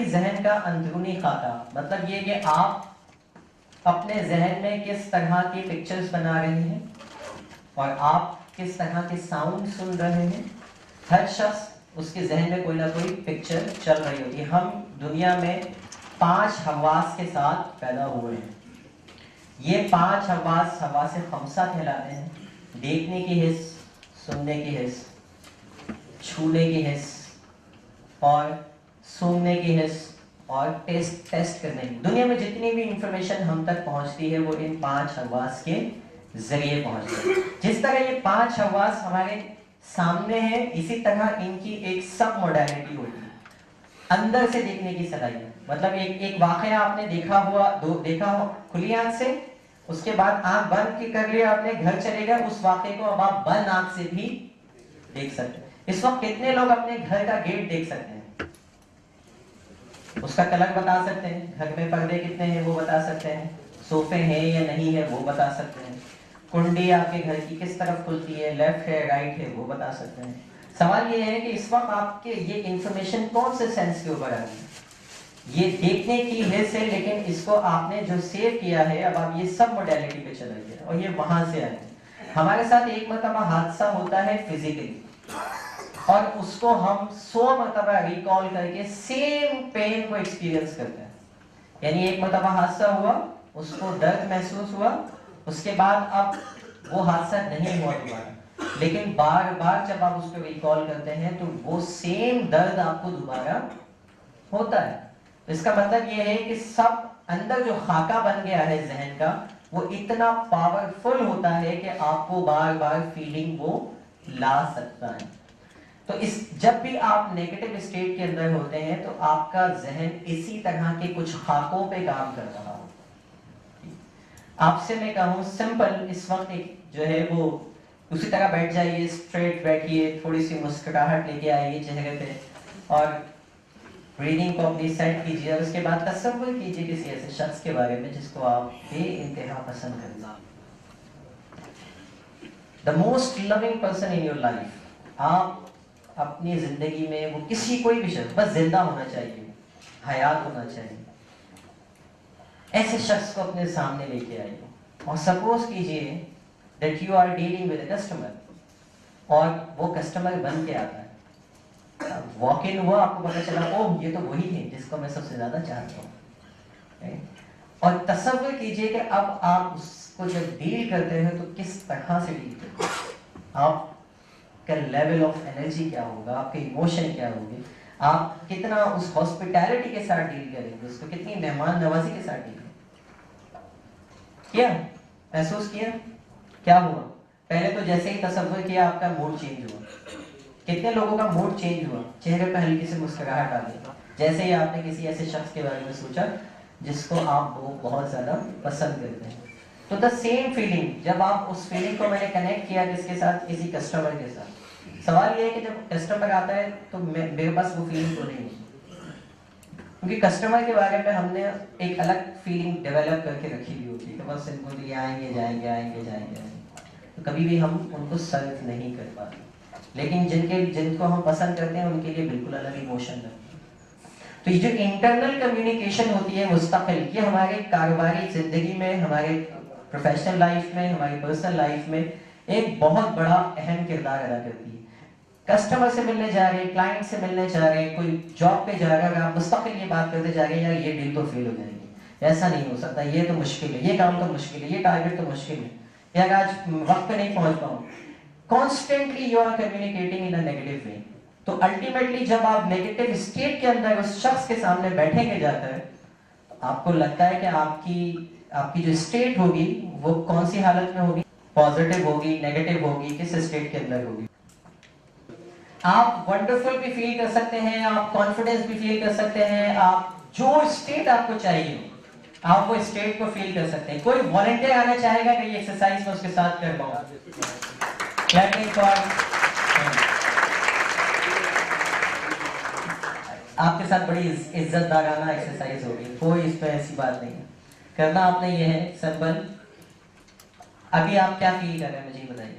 کی ذہن کا اندرونی خاکہ، مطلب یہ کہ آپ اپنے ذہن میں کس طرح کی پکچرز بنا رہے ہیں اور آپ کس طرح کے ساؤنڈ سن رہے ہیں. ہر شخص اس کے ذہن میں کوئی نہ کوئی پکچر چل رہی ہوتی ہے. ہم دنیا میں 5 حواس کے ساتھ پیدا ہوئے ہیں. یہ 5 حواس حواس خمسہ کہلاتے ہیں. دیکھنے کی حس، سننے کی حس، چھونے کی حس اور سونگنے کی حس اور ٹیسٹ کرنے کی. دنیا میں جتنی بھی انفارمیشن ہم تک پہنچتی ہے وہ ان 5 حواس کے ذریعے پہنچتی ہے. جس طرح یہ 5 حواس ہمارے سامنے ہیں، اسی طرح ان کی ایک سب موڈیلٹی ہوتی ہے اندر سے دیکھنے کی صلاحیت. مطلب ایک واقعہ آپ نے دیکھا ہو کھلی آنکھ سے، اس کے بعد آنکھ بند کر لیا، آپ نے گھر چلے گئے، اس واقعے کو اب آپ بند آنکھ سے بھی دیکھ سکتے ہیں. اس وقت کتنے لوگ اپنے گھر کا گیٹ دیکھ سکتے ہیں؟ اس کا کلر بتا سکتے ہیں، گھر میں پردے کتنے ہیں وہ بتا سکتے ہیں، صوفے ہیں یا نہیں ہے وہ بتا سکتے ہیں، کنڈی آپ کے گھر کی کس طرف کھلتی ہے، لیفٹ ہے رائٹ ہے وہ بتا سکتے ہیں. سوال یہ ہے کہ اس وقت آپ کے یہ انفارمیشن کون سے سینس کے اوپر آ رہی ہے؟ یہ دیکھنے کی حس ہے، لیکن اس کو آپ نے جو سیو کیا ہے اب آپ یہ سب موڈیلٹی پہ چلا گیا اور یہ وہاں سے آئے. ہمارے ساتھ ایک مرتبہ حادثہ ہوتا ہے فزیکلی، اور اس کو ہم 100 مرتبہ ریکال کر کے سیم پین کو ایکسپیرینس کرتے ہیں. یعنی ایک مرتبہ حادثہ ہوا، اس کو درد محسوس ہوا، اس کے بعد اب وہ حادثہ نہیں ہوا دوبارہ، لیکن بار بار جب آپ اس کو ریکال کرتے ہیں تو وہ سیم درد آپ کو دوبارہ ہوتا ہے. اس کا مطلب یہ ہے کہ سب اندر جو خاکہ بن گیا ہے ذہن کا وہ اتنا پاورفل ہوتا ہے کہ آپ کو بار بار فیلنگ وہ لا سکتا ہے. تو جب بھی آپ نیگیٹو اسٹیٹ کے اندر ہوتے ہیں تو آپ کا ذہن اسی طرح کے کچھ خاکوں پہ کام کر رہا ہو. آپ سے میں کہوں سمپل، اس وقت ایک جو ہے وہ اسی طرح بیٹھ جائیے، اسٹریٹ بیٹھیے، تھوڑی سی مسکراہٹ لے کے آئیے چہرے پہ اور بریدنگ کو اپنی سیٹ کیجیے، اور اس کے بعد تصور کیجیے کسی ایسے شخص کے بارے میں جس کو آپ بے انتہا پسند کرتے ہیں. The most loving person in your life. آپ اپنی زندگی میں وہ کوئی بھی شخص بس زندہ ہونا چاہیے، حیات ہونا چاہیے، ایسے شخص کو اپنے سامنے لے کے آئیے اور سپوز کیجیے that you are dealing with a customer اور وہ کسٹمر بن کے آتا ہے. واک ان ہوا، آپ کو پتا چلا اوہ یہ تو وہی ہے جس کو میں سب سے زیادہ چاہتا ہوں. اور تصور کیجیے کہ اب آپ اس کو جب ڈیل کرتے ہیں تو کس طرح سے ڈیل کرتے ہیں، آپ کا لیول آف انرجی کیا ہوگا، آپ کے ایموشن کیا ہوگی، آپ کتنا اس ہاسپٹیلٹی کے ساتھ ڈیل کریں گے، اس کو کتنی مہمان نوازی کے ساتھ ڈیل کریں گے. کیا محسوس کیا کیا ہوا؟ پہلے تو جیسے ہی تصور کیا آپ کا موڈ چینج ہوا. کتنے لوگوں کا موڈ چینج ہوا، چہرے پہ ہلکی سے مسکراہٹ آ گئی جیسے ہی آپ نے کسی ایسے شخص کے بارے میں سوچا جس کو آپ بہت زیادہ پسند کرتے ہیں. تو دا سیم فیلنگ، جب آپ اس فیلنگ کو میں نے کنیکٹ کیا کس کے ساتھ، کسی کسٹمر کے ساتھ. سوال یہ ہے کہ جب کسٹمر آتا ہے تو میرے پاس وہ فیلنگ تو نہیں ہوتی، کیونکہ کسٹمر کے بارے میں ہم نے ایک الگ فیلنگ ڈیولپ کر کے رکھی ہوئی ہوتی ہے کہ بس ان کو یہ آئیں گے جائیں گے آئیں گے جائیں گے، تو کبھی بھی ہم ان کو سرو نہیں کر پاتے. لیکن جن کو ہم پسند کرتے ہیں ان کے لیے بالکل الگ ایموشن رکھتے ہیں. تو یہ جو انٹرنل کمیونیکیشن ہوتی ہے مستقل، یہ ہمارے کاروباری زندگی میں، ہمارے پروفیشنل لائف میں، ہماری پرسنل لائف میں ایک بہت بڑا اہم کردار ادا کرتی ہے. کسٹمر سے ملنے جا رہے ہیں، کلائنٹ سے ملنے جا رہے ہیں، کوئی جاب پہ جا رہا ہے، اگر آپ مستقل یہ بات کرتے جا رہے ہیں یار یہ ڈیل تو فیل ہو جائے گی، ایسا نہیں ہو سکتا، یہ تو مشکل ہے، یہ کام تو مشکل ہے، یہ ٹارگیٹ تو مشکل ہے، یا آج وقت پہ نہیں پہنچ پاؤں. Constantly you are communicating in a negative way. تو الٹیمیٹلی جب آپ نیگیٹو اسٹیٹ کے اندر اس شخص کے سامنے بیٹھیں گے جا کر، آپ کو لگتا ہے کہ آپ کی جو اسٹیٹ ہوگی وہ کون سی حالت میں ہوگی، پازیٹیو ہوگی، نیگیٹو ہوگی، کس اسٹیٹ کے اندر ہوگی. آپ ونڈرفل بھی فیل کر سکتے ہیں، آپ کانفیڈنس بھی فیل کر سکتے ہیں، آپ جو اسٹیٹ آپ کو چاہیے آپ وہ اسٹیٹ کو فیل کر سکتے ہیں. کوئی والنٹیئر آنا چاہے گا کہ یہ ایکسرسائز میں اس کے ساتھ کر پاؤں؟ آپ کے ساتھ بڑی عزت دارانہ ایکسرسائز ہوگی، کوئی اس پہ ایسی بات نہیں ہے. کرنا آپ نے یہ ہے سمپل. ابھی آپ کیا فیل کر رہے ہیں مجھے بتائیے.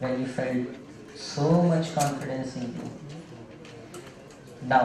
When you felt so much confidence in you. Now,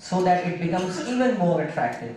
so that it becomes even more attractive.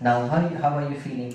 Now how are you feeling?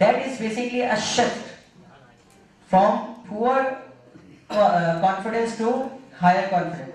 That is basically a shift from poor confidence to higher confidence।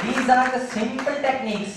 These are the simple techniques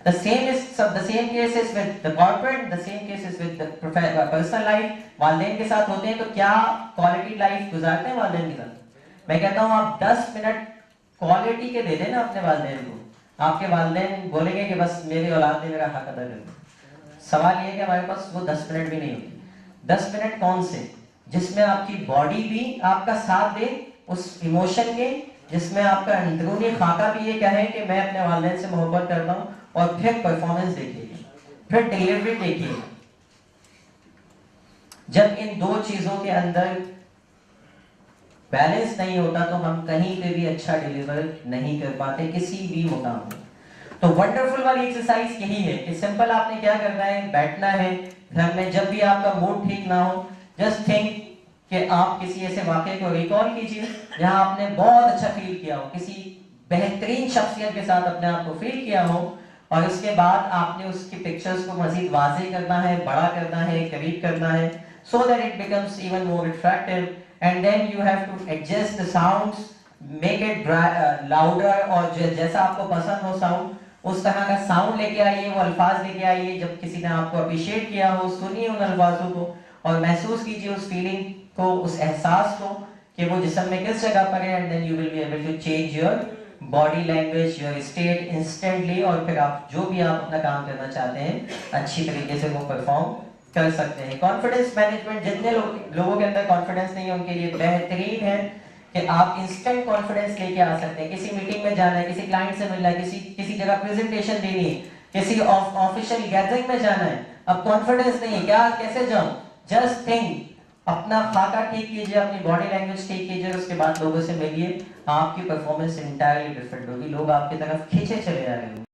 The same case is with the corporate, the same case is with the personal life. والدین کے ساتھ ہوتے ہیں تو کیا quality life گزارتے ہیں والدین کے ساتھ؟ میں کہتا ہوں آپ 10 منٹ quality کے دے دیں نا اپنے والدین کو، آپ کے والدین بولیں گے کہ بس میری اولاد نے میرا حق ادا کر دیا۔ سوال یہ ہے کہ ہمارے پاس وہ 10 منٹ بھی نہیں ہوتی۔ 10 منٹ کون سے؟ جس میں آپ کی باڈی بھی آپ کا ساتھ دے اس ایموشن کے، جس میں آپ کا اندرونی خاکہ بھی یہ کہے کہ میں اپنے والدین سے محبت کرتا ہوں، اور پھر پرفارمنس دیکھیے گی، پھر ڈیلیوری دیکھیے گی۔ جب ان دو چیزوں کے اندر بیلنس نہیں ہوتا تو ہم کہیں پہ بھی اچھا ڈیلیور نہیں کر پاتے کسی بھی مقام پہ۔ تو ونڈرفل والی ایکسرسائز یہی ہے کہ سمپل آپ نے کیا کرنا ہے، بیٹھنا ہے گھر میں، جب بھی آپ کا موڈ ٹھیک نہ ہو جسٹ تھنک کہ آپ کسی ایسے واقعے کو ریکال کیجئے جہاں آپ نے بہت اچھا فیل کیا ہو، کسی بہترین شخصیت کے ساتھ اپنے آپ کو فیل کیا ہو، اور اس کے بعد آپ نے اس کی پکچرز کو مزید واضح کرنا ہے، بڑا کرنا ہے، قریب کرنا ہے، so that it becomes even more attractive. And then you have to adjust the sounds, make it louder، اور جیسا آپ کو پسند ہو ساؤنڈ اس طرح کا ساؤنڈ لے کے آئیے، وہ الفاظ لے کے آئیے، جب کسی نے آپ کو اپریشیٹ کیا ہو سنیے ان الفاظوں کو اور محسوس کیجیے اس فیلنگ کو، اس احساس کو کہ وہ جسم میں کس جگہ پر ہے، and then you will be able to change your body language, your state instantly، اور پھر آپ جو بھی آپ اپنا کام کرنا چاہتے ہیں اچھی طریقے سے وہ پرفارم کر سکتے ہیں۔ کانفیڈنس مینجمنٹ، جتنے لوگوں کے اندر کانفیڈنس نہیں ہے ان کے لیے بہترین ہے کہ آپ انسٹنٹ کانفیڈنس لے کے آ سکتے ہیں۔ کسی میٹنگ میں جانا ہے، کسی کلائنٹ سے ملنا ہے، کسی جگہ پریزنٹیشن دینی ہے، کسی آفیشیل گیدرنگ میں جانا ہے، اب کانفیڈنس نہیں ہے، کیا کیسے جاؤں؟ جسٹ تھنک، اپنا خاکہ ٹھیک کیجیے، اپنی باڈی لینگویج ٹھیک کیجیے، اس کے بعد لوگوں سے ملیے، آپ کی پرفارمنس انٹائرلی ڈفرینٹ ہوگی، لوگ آپ کی طرف کھینچے چلے آ رہے ہیں۔